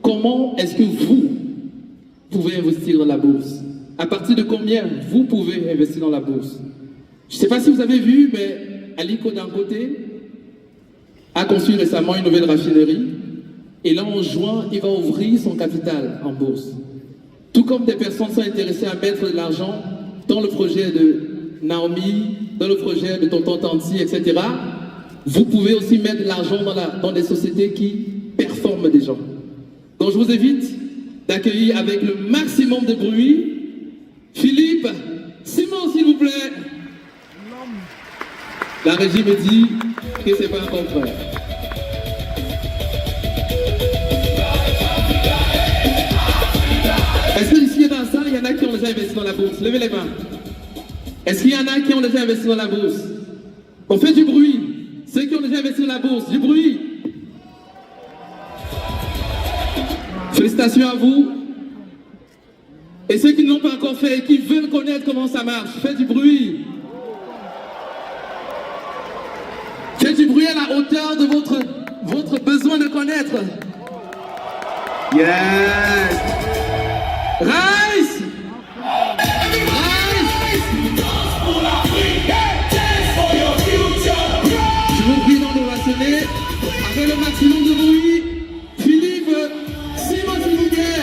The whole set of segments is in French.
Comment est-ce que vous pouvez investir dans la bourse? À partir de combien vous pouvez investir dans la bourse? Je ne sais pas si vous avez vu, mais Aliko Dangote a conçu récemment une nouvelle raffinerie. Et là, en juin, il va ouvrir son capital en bourse. Tout comme des personnes sont intéressées à mettre de l'argent dans le projet de Naomi, dans le projet de Tonton Tanti, etc. Vous pouvez aussi mettre de l'argent dans des sociétés qui performent déjà. Donc je vous invite d'accueillir avec le maximum de bruit Philippe Simon, s'il vous plaît. La régie me dit que c'est pas un contraire. Est-ce qu'ici dans la salle, il y en a qui ont déjà investi dans la bourse? Levez les mains. Est-ce qu'il y en a qui ont déjà investi dans la bourse? On fait du bruit. Ceux qui ont déjà investi dans la bourse, du bruit. Félicitations à vous. Et ceux qui ne l'ont pas encore fait et qui veulent connaître comment ça marche, faites du bruit. Faites du bruit à la hauteur de votre besoin de connaître. Yes! Rise! Je vous prie d'en ovationner avec le maximum de bruit. Philippe Simon, s'il vous plaît.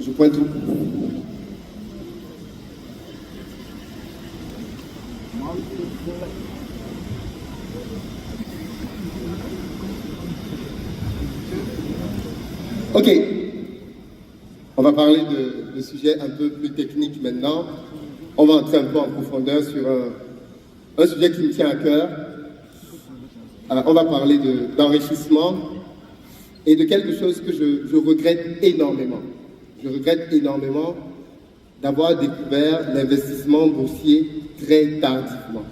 Je pointe tout. Ok, on va parler de sujets un peu plus techniques maintenant. On va entrer un peu en profondeur sur un sujet qui me tient à cœur. On va parler d'enrichissement et de quelque chose que je regrette énormément. Je regrette énormément d'avoir découvert l'investissement boursier très tardivement.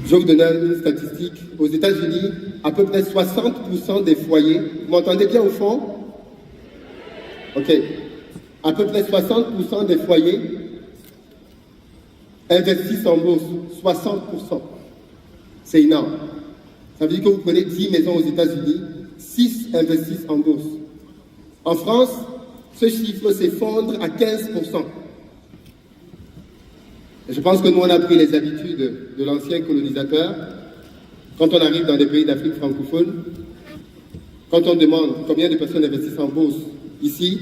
Je vais vous donner une statistique. Aux États-Unis, à peu près 60% des foyers, vous m'entendez bien au fond? Ok. À peu près 60% des foyers investissent en bourse. 60%. C'est énorme. Ça veut dire que vous prenez 10 maisons aux États-Unis, 6 investissent en bourse. En France, ce chiffre s'effondre à 15%. Je pense que nous, on a pris les habitudes de l'ancien colonisateur. Quand on arrive dans des pays d'Afrique francophone, quand on demande combien de personnes investissent en bourse ici,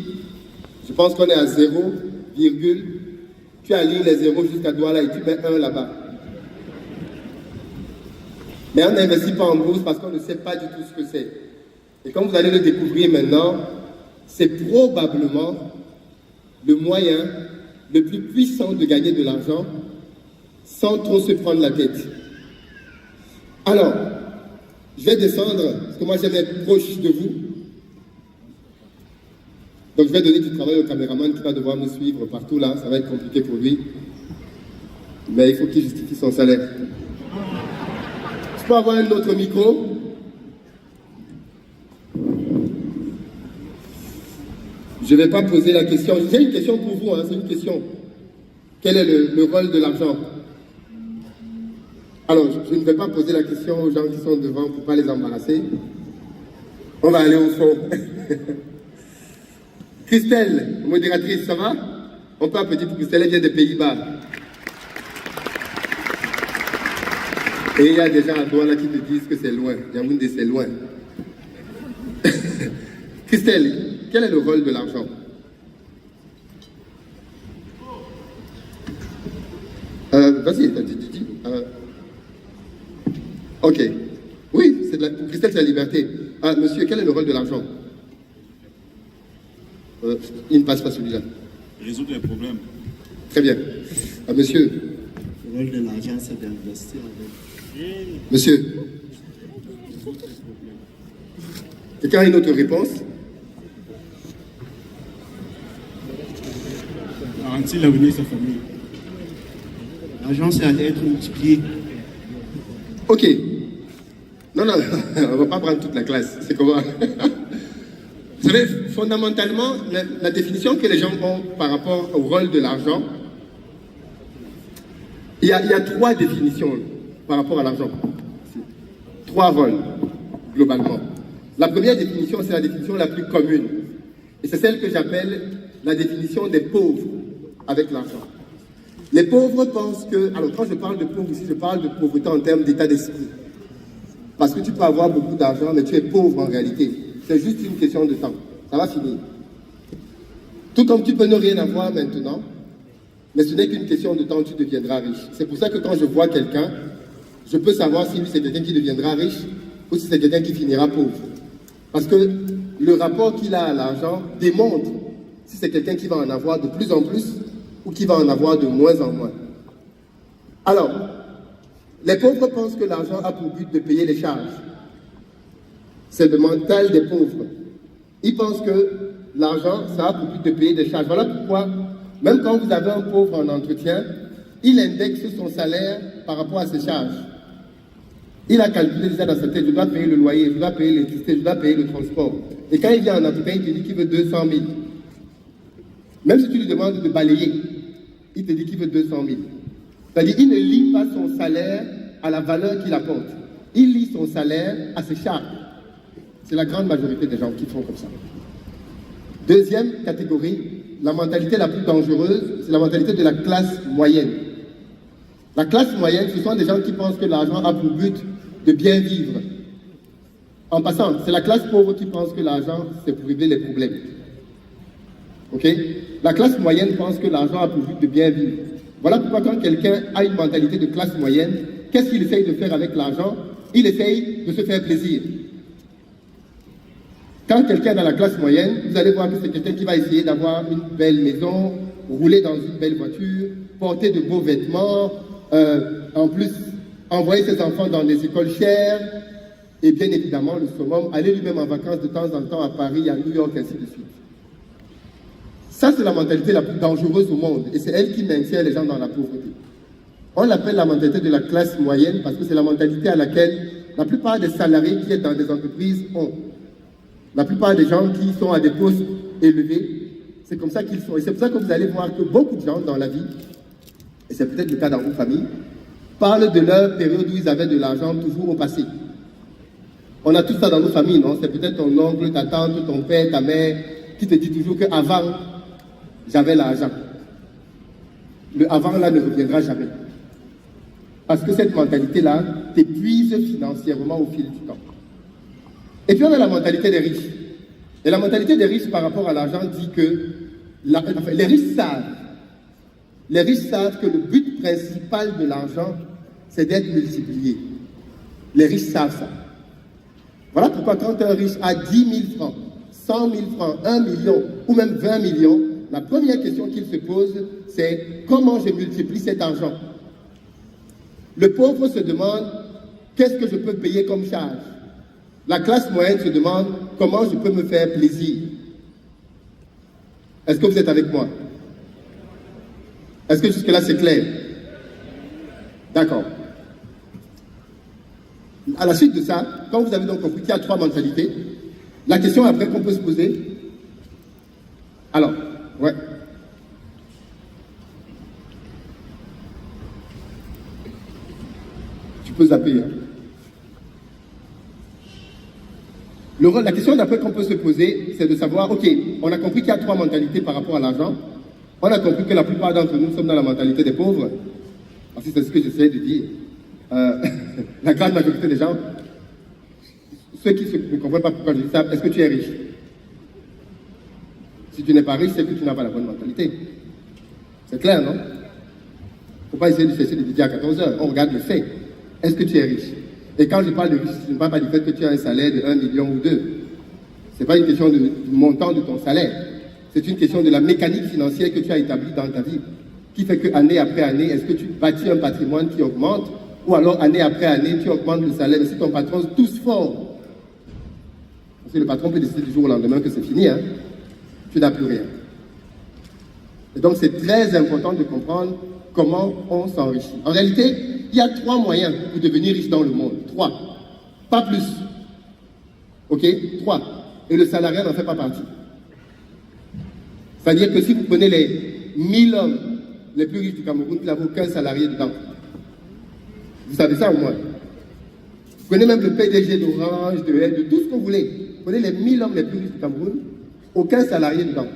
je pense qu'on est à 0, tu alignes les zéros jusqu'à Douala et tu mets 1 là-bas. Mais on n'investit pas en bourse parce qu'on ne sait pas du tout ce que c'est. Et comme vous allez le découvrir maintenant, c'est probablement le moyen le plus puissant de gagner de l'argent sans trop se prendre la tête. Alors, je vais descendre, parce que moi j'aime être proche de vous. Donc je vais donner du travail au caméraman qui va devoir me suivre partout là, ça va être compliqué pour lui. Mais il faut qu'il justifie son salaire. Je peux avoir un autre micro? Je ne vais pas poser la question. J'ai une question pour vous, hein, c'est une question. Quel est le rôle de l'argent? Alors, je ne vais pas poser la question aux gens qui sont devant pour ne pas les embarrasser. On va aller au fond. Christelle, modératrice, ça va? On peut applaudir pour Christelle, elle vient des Pays-Bas. Et il y a des gens à Douala qui te disent que c'est loin. Yaoundé, c'est loin. Christelle, quel est le rôle de l'argent? Vas-y, dis. Ok. Oui, pour Christelle, c'est la liberté. Monsieur, quel est le rôle de l'argent? Il ne passe pas celui-là. Résoudre les problèmes. Très bien. Monsieur. Le rôle de l'argent, c'est d'investir avec. Monsieur. Quelqu'un a une autre réponse? Garantir l'avenir de sa famille. L'argent, c'est à être multiplié. Ok. Non, on ne va pas prendre toute la classe. C'est comment? Vous savez, fondamentalement, la définition que les gens ont par rapport au rôle de l'argent, il y a trois définitions par rapport à l'argent. Trois rôles, globalement. La première définition, c'est la définition la plus commune. Et c'est celle que j'appelle la définition des pauvres avec l'argent. Les pauvres pensent que... Alors, quand je parle de pauvre ici, je parle de pauvreté en termes d'état d'esprit. Parce que tu peux avoir beaucoup d'argent, mais tu es pauvre en réalité. C'est juste une question de temps. Ça va finir. Tout comme tu peux ne rien avoir maintenant, mais ce n'est qu'une question de temps où tu deviendras riche. C'est pour ça que quand je vois quelqu'un, je peux savoir si lui c'est quelqu'un qui deviendra riche ou si c'est quelqu'un qui finira pauvre. Parce que le rapport qu'il a à l'argent démontre si c'est quelqu'un qui va en avoir de plus en plus ou qui va en avoir de moins en moins. Alors, les pauvres pensent que l'argent a pour but de payer les charges. C'est le mental des pauvres. Ils pensent que l'argent, ça a pour but de payer des charges. Voilà pourquoi, même quand vous avez un pauvre en entretien, il indexe son salaire par rapport à ses charges. Il a calculé déjà dans sa tête, je dois payer le loyer, je dois payer l'électricité, je dois payer le transport. Et quand il vient en entretien, il te dit qu'il veut 200 000. Même si tu lui demandes de balayer, il te dit qu'il veut 200 000. C'est-à-dire qu'il ne lie pas son salaire à la valeur qu'il apporte. Il lie son salaire à ses charges. C'est la grande majorité des gens qui font comme ça. Deuxième catégorie, la mentalité la plus dangereuse, c'est la mentalité de la classe moyenne. La classe moyenne, ce sont des gens qui pensent que l'argent a pour but de bien vivre. En passant, c'est la classe pauvre qui pense que l'argent, c'est pour régler les problèmes. Ok? La classe moyenne pense que l'argent a pour but de bien vivre. Voilà pourquoi quand quelqu'un a une mentalité de classe moyenne, qu'est-ce qu'il essaye de faire avec l'argent? Il essaye de se faire plaisir. Quand quelqu'un est dans la classe moyenne, vous allez voir que c'est quelqu'un qui va essayer d'avoir une belle maison, rouler dans une belle voiture, porter de beaux vêtements, en plus envoyer ses enfants dans des écoles chères, et bien évidemment le summum, aller lui-même en vacances de temps en temps à Paris, à New York, ainsi de suite. Ça, c'est la mentalité la plus dangereuse au monde, et c'est elle qui maintient les gens dans la pauvreté. On l'appelle la mentalité de la classe moyenne parce que c'est la mentalité à laquelle la plupart des salariés qui sont dans des entreprises ont. La plupart des gens qui sont à des postes élevés, c'est comme ça qu'ils sont. Et c'est pour ça que vous allez voir que beaucoup de gens dans la vie, et c'est peut-être le cas dans vos familles, parlent de leur période où ils avaient de l'argent toujours au passé. On a tout ça dans nos familles, non? C'est peut-être ton oncle, ta tante, ton père, ta mère, qui te dit toujours qu'avant, j'avais l'argent. Le avant là ne reviendra jamais. Parce que cette mentalité-là t'épuise financièrement au fil du temps. Et puis on a la mentalité des riches. Et la mentalité des riches par rapport à l'argent dit que les riches savent que le but principal de l'argent, c'est d'être multiplié. Les riches savent ça. Voilà pourquoi quand un riche a 10 000 francs, 100 000 francs, 1 million ou même 20 millions, la première question qu'il se pose, c'est comment je multiplie cet argent? Le pauvre se demande, qu'est-ce que je peux payer comme charge? La classe moyenne se demande, comment je peux me faire plaisir? Est-ce que vous êtes avec moi? Est-ce que jusque-là c'est clair? D'accord. À la suite de ça, quand vous avez donc compris qu'il y a trois mentalités, la question après qu'on peut se poser, alors, ouais. Tu peux zapper, hein. La question d'après qu'on peut se poser, c'est de savoir, ok, on a compris qu'il y a trois mentalités par rapport à l'argent. On a compris que la plupart d'entre nous sommes dans la mentalité des pauvres. Parce que c'est ce que j'essaie de dire. La grande majorité des gens, ceux qui ne comprennent pas pourquoi je dis ça, est-ce que tu es riche? Si tu n'es pas riche, c'est que tu n'as pas la bonne mentalité. C'est clair, non? Il ne faut pas essayer de chercher des idées à 14 heures. On regarde le fait. Est-ce que tu es riche? Et quand je parle de riche, je ne parle pas du fait que tu as un salaire de 1 million ou 2. Ce n'est pas une question du montant de ton salaire. C'est une question de la mécanique financière que tu as établie dans ta vie. Qui fait que année après année, est-ce que tu bâtis un patrimoine qui augmente? Ou alors année après année, tu augmentes le salaire. Et si ton patron se tousse fort, parce que le patron peut décider du jour au lendemain que c'est fini, hein, tu n'as plus rien. Et donc c'est très important de comprendre comment on s'enrichit. En réalité, il y a trois moyens pour devenir riche dans le monde. Trois. Pas plus. Ok? Trois. et le salariat n'en fait pas partie. C'est-à-dire que si vous prenez les 1000 hommes les plus riches du Cameroun, il n'y a aucun salarié dedans. Vous savez ça au moins. Vous prenez même le PDG d'Orange, de L, de tout ce que vous voulez. Vous prenez les 1000 hommes les plus riches du Cameroun, aucun salarié dedans.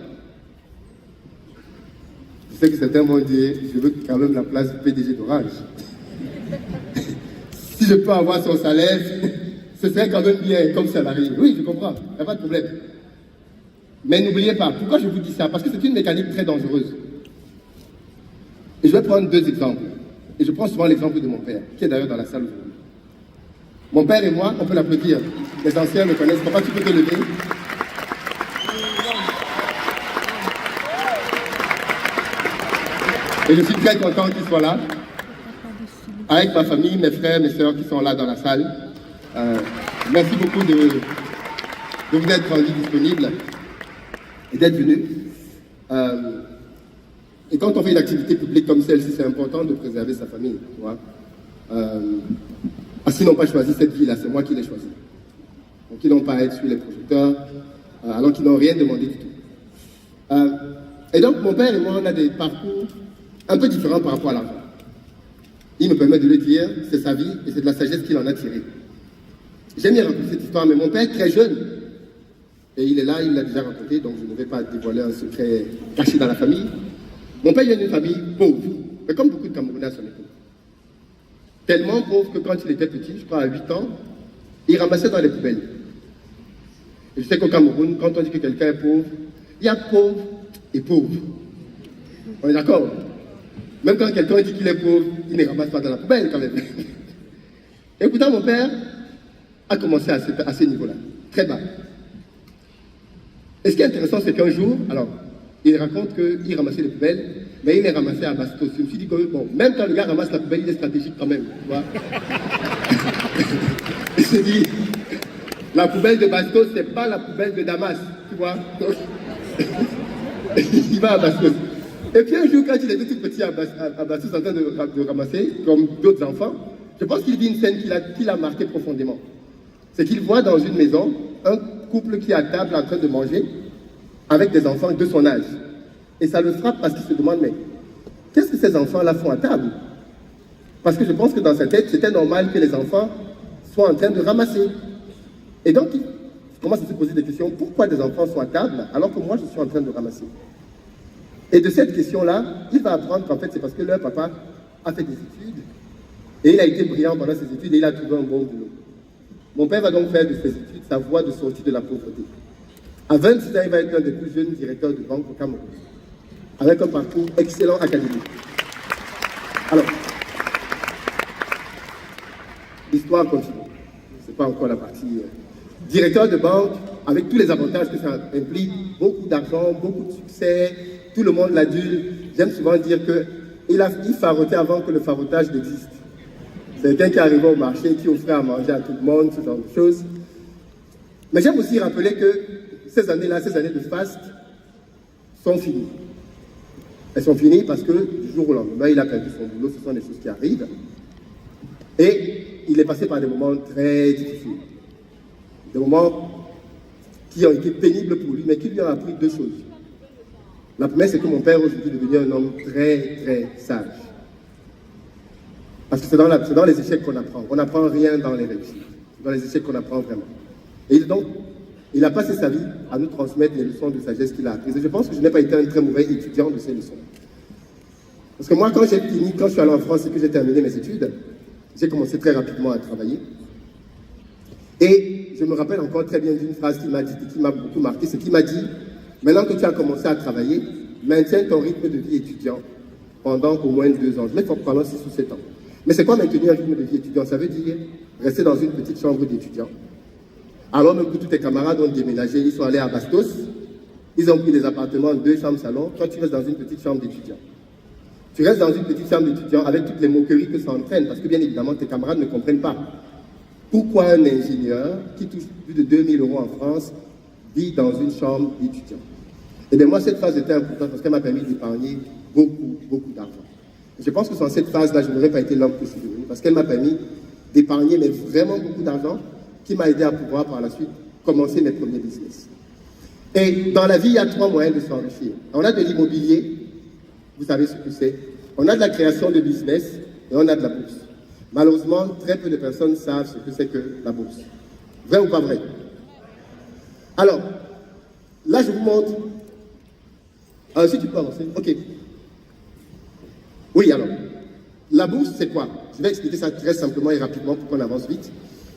Je sais que certains vont dire, je veux quand même la place du PDG d'Orange. Si je peux avoir son salaire, ce serait quand même bien comme salarié. Oui, je comprends, il n'y a pas de problème. Mais n'oubliez pas, pourquoi je vous dis ça? Parce que c'est une mécanique très dangereuse. Et je vais prendre 2 exemples. Et je prends souvent l'exemple de mon père, qui est d'ailleurs dans la salle aujourd'hui. Mon père et moi, on peut l'applaudir. Les anciens le connaissent. Papa, tu peux te lever? Et je suis très content qu'il soit là, avec ma famille, mes frères, mes soeurs qui sont là dans la salle. Merci beaucoup de vous être rendu disponible et d'être venu. Et quand on fait une activité publique comme celle-ci, c'est important de préserver sa famille. Tu vois. Parce qu'ils n'ont pas choisi cette vie-là, c'est moi qui l'ai choisi. Donc ils n'ont pas à être sur les projecteurs, alors qu'ils n'ont rien demandé du tout. Et donc mon père et moi, on a des parcours un peu différents par rapport à l'argent. Il me permet de le dire, c'est sa vie et c'est de la sagesse qu'il en a tirée. J'aime bien raconter cette histoire, mais mon père, très jeune, et il est là, il l'a déjà raconté, donc je ne vais pas dévoiler un secret caché dans la famille. Mon père vient d'une famille pauvre, mais comme beaucoup de Camerounais à son époque. Tellement pauvre que quand il était petit, je crois à 8 ans, il ramassait dans les poubelles. Et je sais qu'au Cameroun, quand on dit que quelqu'un est pauvre, il y a pauvre et pauvre. On est d'accord? Même quand quelqu'un dit qu'il est pauvre, il ne ramasse pas dans la poubelle quand même. Et pourtant, mon père a commencé à ce niveau-là, très bas. Et ce qui est intéressant, c'est qu'un jour, alors, il raconte qu'il ramassait les poubelles, mais il les ramassait à Bastos. Je me suis dit que, bon, même quand le gars ramasse la poubelle, il est stratégique quand même, tu vois. Il se dit, la poubelle de Bastos, c'est pas la poubelle de Damas, tu vois. Donc, il va à Bastos. Et puis un jour, quand il était tout petit à Bastos en train de ramasser, comme d'autres enfants, je pense qu'il vit une scène qui l'a marqué profondément. C'est qu'il voit dans une maison un couple qui est à table en train de manger avec des enfants de son âge. Et ça le frappe parce qu'il se demande, mais qu'est-ce que ces enfants-là font à table? Parce que je pense que dans sa tête, c'était normal que les enfants soient en train de ramasser. Et donc, il commence à se poser des questions. Pourquoi des enfants sont à table alors que moi, je suis en train de ramasser? Et de cette question-là, il va apprendre qu'en fait, c'est parce que leur papa a fait des études et il a été brillant pendant ses études et il a trouvé un bon boulot. Mon père va donc faire de ses études sa voie de sortie de la pauvreté. À 26 ans, il va être l'un des plus jeunes directeurs de banque au Cameroun, avec un parcours excellent académique. Alors, l'histoire continue. Ce n'est pas encore la partie directeur de banque, avec tous les avantages que ça implique, beaucoup d'argent, beaucoup de succès, tout le monde l'adule. J'aime souvent dire qu'il farotait avant que le farotage n'existe. C'est quelqu'un qui arrivait au marché, qui offrait à manger à tout le monde, ce genre de choses. Mais j'aime aussi rappeler que ces années-là, ces années de faste, sont finies. Elles sont finies parce que du jour au lendemain, il a perdu son boulot, ce sont des choses qui arrivent. Et il est passé par des moments très difficiles. Des moments qui ont été pénibles pour lui, mais qui lui ont appris 2 choses. La première, c'est que mon père aujourd'hui est devenu un homme très, très sage. Parce que c'est dans les échecs qu'on apprend. On n'apprend rien dans les réussites. C'est dans les échecs qu'on apprend vraiment. Et donc, il a passé sa vie à nous transmettre les leçons de sagesse qu'il a apprises. Et je pense que je n'ai pas été un très mauvais étudiant de ces leçons. Parce que moi, quand je suis allé en France et que j'ai terminé mes études, j'ai commencé très rapidement à travailler. Et je me rappelle encore très bien d'une phrase qu'il m'a dit, qui m'a beaucoup marqué, c'est qu'il m'a dit, maintenant que tu as commencé à travailler, maintiens ton rythme de vie étudiant pendant au moins 2 ans. Je mets pendant 6 ou 7 ans. Mais c'est quoi maintenir un rythme de vie étudiant? Ça veut dire rester dans une petite chambre d'étudiant. Alors même que tous tes camarades ont déménagé, ils sont allés à Bastos, ils ont pris des appartements, 2 chambres salon, toi tu restes dans une petite chambre d'étudiant. Tu restes dans une petite chambre d'étudiant avec toutes les moqueries que ça entraîne, parce que bien évidemment tes camarades ne comprennent pas. Pourquoi un ingénieur qui touche plus de 2000 € en France vit dans une chambre d'étudiant? Et bien moi cette phase était importante parce qu'elle m'a permis d'épargner beaucoup, beaucoup d'argent. Je pense que sans cette phase-là, je n'aurais pas été l'homme que je suis devenu, parce qu'elle m'a permis d'épargner mais vraiment beaucoup d'argent, qui m'a aidé à pouvoir par la suite commencer mes premiers business. Et dans la vie, il y a 3 moyens de s'enrichir. On a de l'immobilier, vous savez ce que c'est. On a de la création de business et on a de la bourse. Malheureusement, très peu de personnes savent ce que c'est que la bourse. Vrai ou pas vrai? Alors, là, je vous montre. Si tu peux avancer. OK. Oui, alors. La bourse, c'est quoi? Je vais expliquer ça très simplement et rapidement pour qu'on avance vite.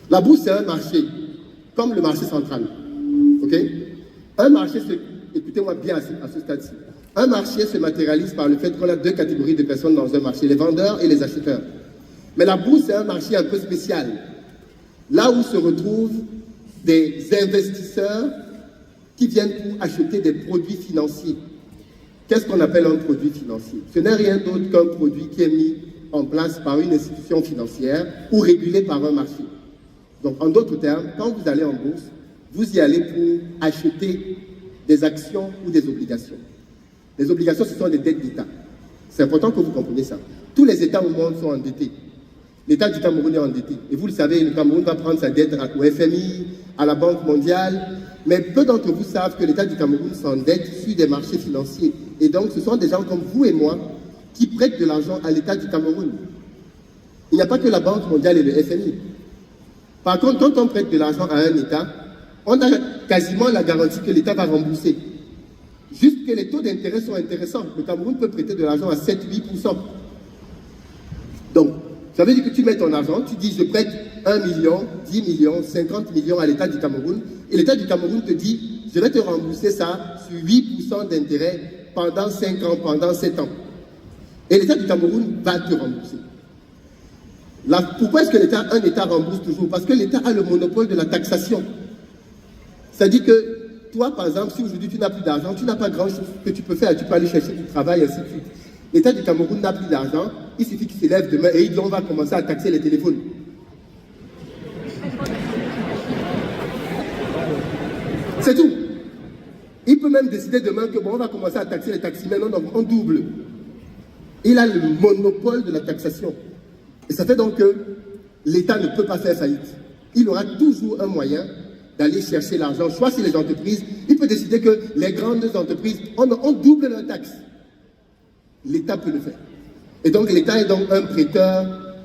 La bourse, c'est un marché, comme le marché central. OK? Un marché, écoutez-moi bien à ce stade-ci. Un marché se matérialise par le fait qu'on a 2 catégories de personnes dans un marché, les vendeurs et les acheteurs. Mais la bourse, c'est un marché un peu spécial. Là où se retrouvent des investisseurs qui viennent pour acheter des produits financiers. Qu'est-ce qu'on appelle un produit financier? Ce n'est rien d'autre qu'un produit qui est mis en place par une institution financière ou régulé par un marché. Donc, en d'autres termes, quand vous allez en bourse, vous y allez pour acheter des actions ou des obligations. Les obligations, ce sont des dettes d'État. C'est important que vous compreniez ça. Tous les États au monde sont endettés. L'État du Cameroun est endetté. Et vous le savez, le Cameroun va prendre sa dette au FMI, à la Banque mondiale. Mais peu d'entre vous savent que l'État du Cameroun s'endette sur des marchés financiers. Et donc, ce sont des gens comme vous et moi qui prêtent de l'argent à l'État du Cameroun. Il n'y a pas que la Banque mondiale et le FMI. Par contre, quand on prête de l'argent à un État, on a quasiment la garantie que l'État va rembourser. Juste que les taux d'intérêt sont intéressants. Le Cameroun peut prêter de l'argent à 7-8%. Donc, ça veut dire que tu mets ton argent, tu dis je prête 1 million, 10 millions, 50 millions à l'État du Cameroun, et l'État du Cameroun te dit je vais te rembourser ça sur 8% d'intérêt pendant 5 ans, pendant 7 ans. Et l'État du Cameroun va te rembourser. Pourquoi est-ce que un État rembourse toujours? Parce que l'État a le monopole de la taxation. C'est-à-dire que toi, par exemple, si aujourd'hui tu n'as plus d'argent, tu n'as pas grand-chose que tu peux faire. Tu peux aller chercher du travail, ainsi de suite. L'État du Cameroun n'a plus d'argent. Il suffit qu'il se lève demain et il dit on va commencer à taxer les téléphones. C'est tout. Il peut même décider demain que bon, on va commencer à taxer les taximens. Non, on double. Il a le monopole de la taxation. Et ça fait donc que l'État ne peut pas faire faillite. Il aura toujours un moyen d'aller chercher l'argent. Soit c'est les entreprises, il peut décider que les grandes entreprises, on double leurs taxes. L'État peut le faire. Et donc l'État est donc un prêteur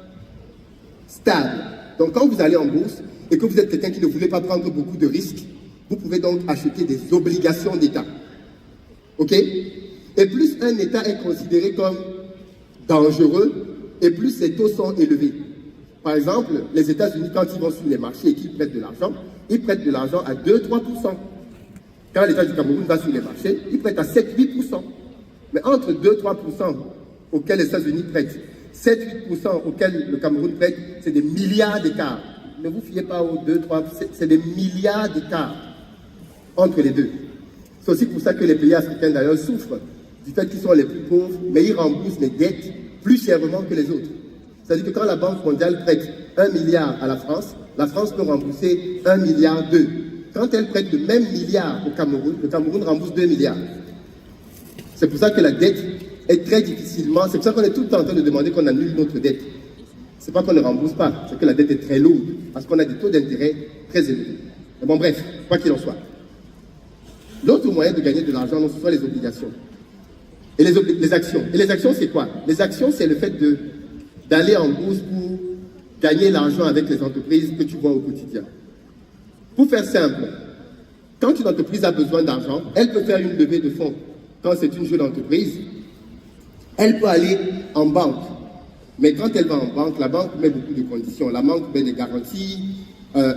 stable. Donc quand vous allez en bourse et que vous êtes quelqu'un qui ne voulait pas prendre beaucoup de risques, vous pouvez donc acheter des obligations d'État. OK? Et plus un État est considéré comme dangereux, et plus ces taux sont élevés. Par exemple, les États-Unis, quand ils vont sur les marchés et qu'ils prêtent de l'argent, ils prêtent de l'argent à 2-3%. Quand l'État du Cameroun va sur les marchés, ils prêtent à 7-8%. Mais entre 2-3% auxquels les États-Unis prêtent, 7-8% auxquels le Cameroun prête, c'est des milliards d'écarts. Ne vous fiez pas aux 2-3%, c'est des milliards d'écarts entre les deux. C'est aussi pour ça que les pays africains d'ailleurs souffrent du fait qu'ils sont les plus pauvres, mais ils remboursent les dettes plus chèrement que les autres. C'est-à-dire que quand la Banque mondiale prête 1 milliard à la France peut rembourser 1,2 milliard. Quand elle prête le même milliard au Cameroun, le Cameroun rembourse 2 milliards. C'est pour ça que la dette est très difficilement... C'est pour ça qu'on est tout le temps en train de demander qu'on annule notre dette. Ce n'est pas qu'on ne rembourse pas, c'est que la dette est très lourde, parce qu'on a des taux d'intérêt très élevés. Mais bon, bref, quoi qu'il en soit. L'autre moyen de gagner de l'argent, ce sont les obligations. Et les actions. Et les actions, c'est quoi? Les actions, c'est le fait d'aller en bourse pour gagner l'argent avec les entreprises que tu vois au quotidien. Pour faire simple, quand une entreprise a besoin d'argent, elle peut faire une levée de fonds. Quand c'est une jeune entreprise, elle peut aller en banque. Mais quand elle va en banque, la banque met beaucoup de conditions. La banque met des garanties.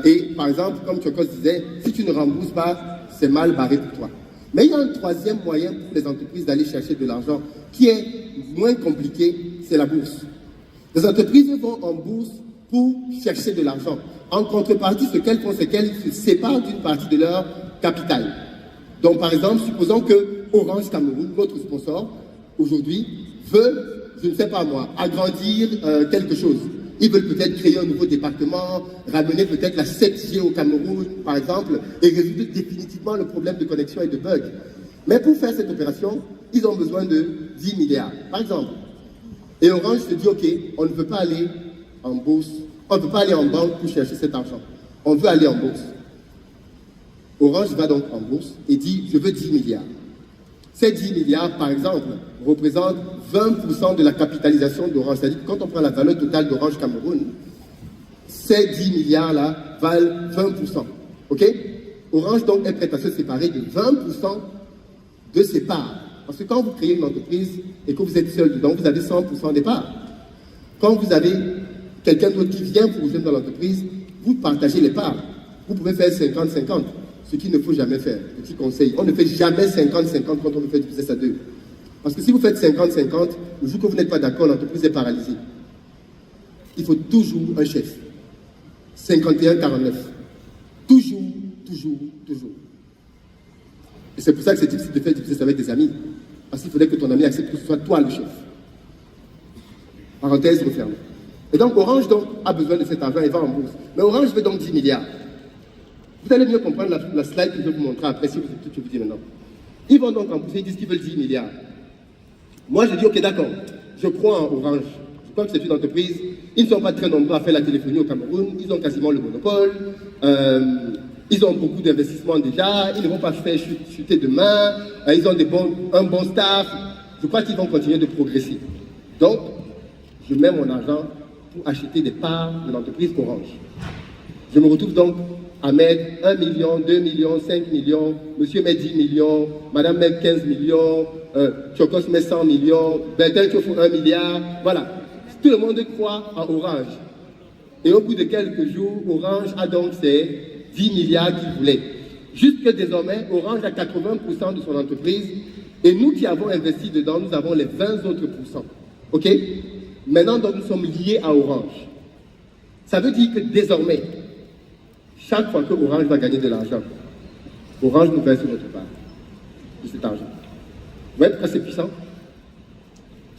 Et par exemple, comme Tchokos disait, si tu ne rembourses pas, c'est mal barré pour toi. Mais il y a un troisième moyen pour les entreprises d'aller chercher de l'argent qui est moins compliqué, c'est la bourse. Les entreprises vont en bourse pour chercher de l'argent. En contrepartie, ce qu'elles font, c'est qu'elles se séparent d'une partie de leur capital. Donc par exemple, supposons que Orange Cameroun, votre sponsor, aujourd'hui, veut, je ne sais pas moi, agrandir quelque chose. Ils veulent peut-être créer un nouveau département, ramener peut-être la 7G au Cameroun, par exemple, et résoudre définitivement le problème de connexion et de bug. Mais pour faire cette opération, ils ont besoin de 10 milliards, par exemple. Et Orange se dit, OK, on ne veut pas aller en bourse, on ne veut pas aller en banque pour chercher cet argent. On veut aller en bourse. Orange va donc en bourse et dit « je veux 10 milliards ». Ces 10 milliards, par exemple, représentent 20% de la capitalisation d'Orange. C'est-à-dire que quand on prend la valeur totale d'Orange Cameroun, ces 10 milliards-là valent 20%. OK? Orange donc est prête à se séparer de 20% de ses parts. Parce que quand vous créez une entreprise et que vous êtes seul dedans, vous avez 100% des parts. Quand vous avez quelqu'un d'autre qui vient pour vous joindre dans l'entreprise, vous partagez les parts. Vous pouvez faire 50-50, ce qu'il ne faut jamais faire. Petit conseil, on ne fait jamais 50-50 quand on veut faire du business à deux. Parce que si vous faites 50-50, le jour que vous n'êtes pas d'accord, l'entreprise est paralysée. Il faut toujours un chef. 51-49. Toujours. Et c'est pour ça que c'est difficile de faire du business avec des amis. Parce qu'il faudrait que ton ami accepte que ce soit toi le chef. Parenthèse refermée. Et donc Orange donc, a besoin de cet argent et va en bourse. Mais Orange veut donc 10 milliards. Vous allez mieux comprendre la slide que je vais vous montrer après, si vous écoutez ce que je vous dis maintenant. Ils vont donc en bourse, ils disent qu'ils veulent 10 milliards. Moi, je dis, ok, d'accord, je crois en Orange. Je crois que c'est une entreprise. Ils ne sont pas très nombreux à faire la téléphonie au Cameroun. Ils ont quasiment le monopole. Ils ont beaucoup d'investissements déjà. Ils ne vont pas faire chuter demain. Ils ont un bon staff. Je crois qu'ils vont continuer de progresser. Donc, je mets mon argent pour acheter des parts de l'entreprise Orange. Je me retrouve donc à mettre 1 million, 2 millions, 5 millions, monsieur met 10 millions, madame met 15 millions, Chokos met 100 millions, Bertin tu faut 1 milliard, voilà. Tout le monde croit en Orange. Et au bout de quelques jours, Orange a donc ses 10 milliards qu'il voulait. Jusque désormais, Orange a 80% de son entreprise, et nous qui avons investi dedans, nous avons les 20 autres pourcents. OK? Maintenant, donc, nous sommes liés à Orange. Ça veut dire que désormais, chaque fois que Orange va gagner de l'argent, Orange nous verse notre part de cet argent. Vous voyez pourquoi c'est puissant?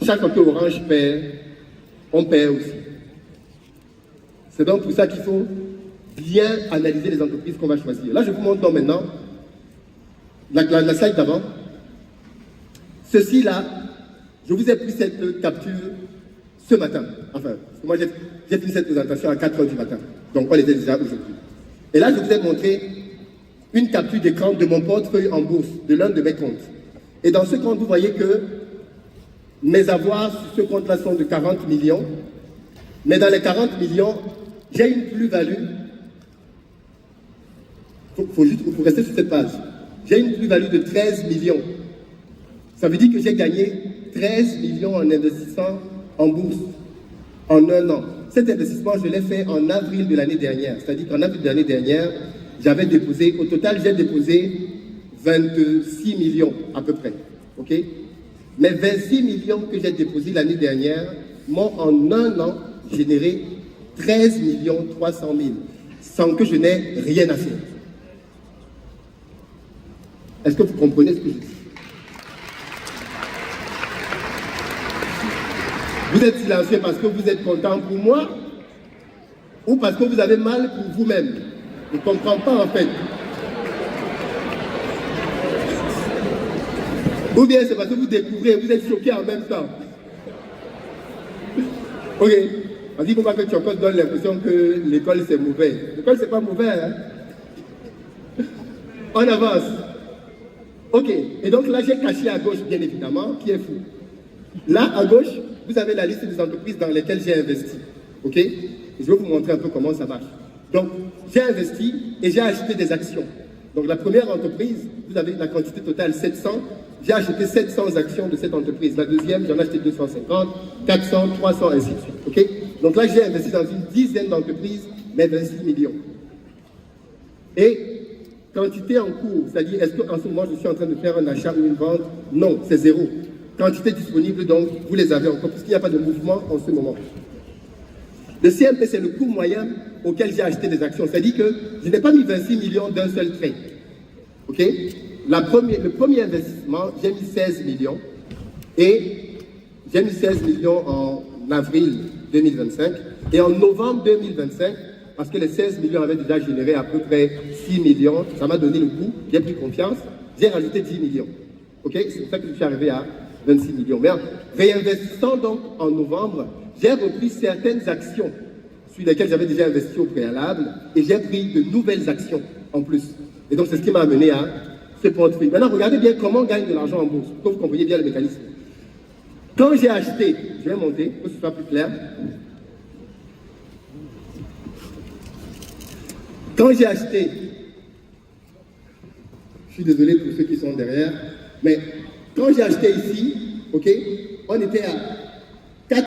Chaque fois que Orange perd, on perd aussi. C'est donc pour ça qu'il faut bien analyser les entreprises qu'on va choisir. Là, je vous montre donc maintenant la slide d'avant. Ceci-là, je vous ai pris cette capture ce matin. Enfin, moi, j'ai fait cette présentation à 4 h du matin. Donc, on était déjà aujourd'hui. Et là, je vous ai montré une capture d'écran de mon portefeuille en bourse, de l'un de mes comptes. Et dans ce compte, vous voyez que mes avoirs sur ce compte-là sont de 40 millions. Mais dans les 40 millions, j'ai une plus-value. Il faut rester sur cette page. J'ai une plus-value de 13 millions. Ça veut dire que j'ai gagné 13 millions en investissant en bourse en un an. Cet investissement, je l'ai fait en avril de l'année dernière. C'est-à-dire qu'en avril de l'année dernière, j'avais déposé, au total, j'ai déposé 26 millions à peu près. OK? Mais 26 millions que j'ai déposés l'année dernière m'ont en un an généré 13 300 000 sans que je n'ai rien à faire. Est-ce que vous comprenez ce que je dis? Vous êtes silencieux parce que vous êtes content pour moi ou parce que vous avez mal pour vous-même? Je ne comprends pas en fait. Ou bien c'est parce que vous découvrez, vous êtes choqués en même temps. Ok. On dit qu'il ne faut pas que Chokos donne l'impression que l'école c'est mauvais. L'école c'est pas mauvais. Hein? On avance. Ok. Et donc là j'ai caché à gauche bien évidemment, qui est fou. Là à gauche, vous avez la liste des entreprises dans lesquelles j'ai investi. Ok? Je vais vous montrer un peu comment ça marche. Donc j'ai investi et j'ai acheté des actions. Donc la première entreprise, vous avez la quantité totale 700. J'ai acheté 700 actions de cette entreprise. La deuxième, j'en ai acheté 250, 400, 300, ainsi de suite. Okay? Donc là, j'ai investi dans une dizaine d'entreprises, mais 26 millions. Et quantité en cours, c'est-à-dire, est-ce qu'en ce moment, je suis en train de faire un achat ou une vente? Non, c'est zéro. Quantité disponible, donc, vous les avez encore, puisqu'il n'y a pas de mouvement en ce moment. Le CMP, c'est le coût moyen auquel j'ai acheté des actions. C'est-à-dire que je n'ai pas mis 26 millions d'un seul trait. OK? Le premier investissement, j'ai mis 16 millions. Et j'ai mis 16 millions en avril 2025. Et en novembre 2025, parce que les 16 millions avaient déjà généré à peu près 6 millions, ça m'a donné le coup, j'ai pris confiance, j'ai rajouté 10 millions. OK? C'est pour ça que je suis arrivé à 26 millions. Mais en réinvestissant donc en novembre, j'ai repris certaines actions sur lesquelles j'avais déjà investi au préalable et j'ai pris de nouvelles actions en plus. Et donc, c'est ce qui m'a amené à ce portefeuille. Maintenant, regardez bien comment on gagne de l'argent en bourse, pour que vous compreniez bien le mécanisme. Quand j'ai acheté, je vais monter pour que ce soit plus clair. Quand j'ai acheté, je suis désolé pour ceux qui sont derrière, mais quand j'ai acheté ici, ok, on était à